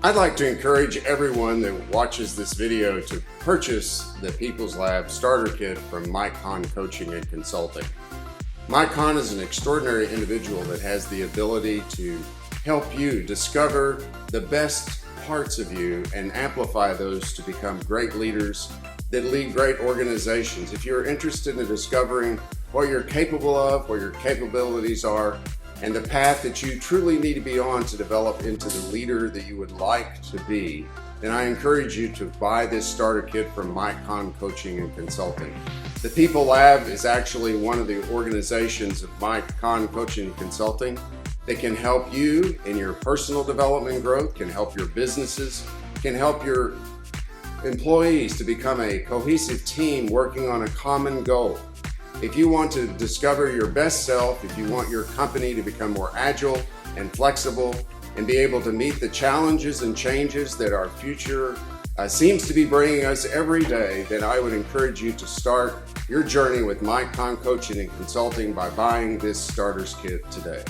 I'd like to encourage everyone that watches this video to purchase the People's Lab Starter Kit from Mike Hahn Coaching and Consulting. Mike Hahn is an extraordinary individual that has the ability to help you discover the best parts of you and amplify those to become great leaders that lead great organizations. If you're interested in discovering what you're capable of, what your capabilities are, and the path that you truly need to be on to develop into the leader that you would like to be, then I encourage you to buy this starter kit from Mike Hahn Coaching and Consulting. The People Lab is actually one of the organizations of Mike Hahn Coaching and Consulting that can help you in your personal development growth, can help your businesses, can help your employees to become a cohesive team working on a common goal. If you want to discover your best self, if you want your company to become more agile and flexible and be able to meet the challenges and changes that our future seems to be bringing us every day, then I would encourage you to start your journey with Mike Hahn Coaching and Consulting by buying this starters kit today.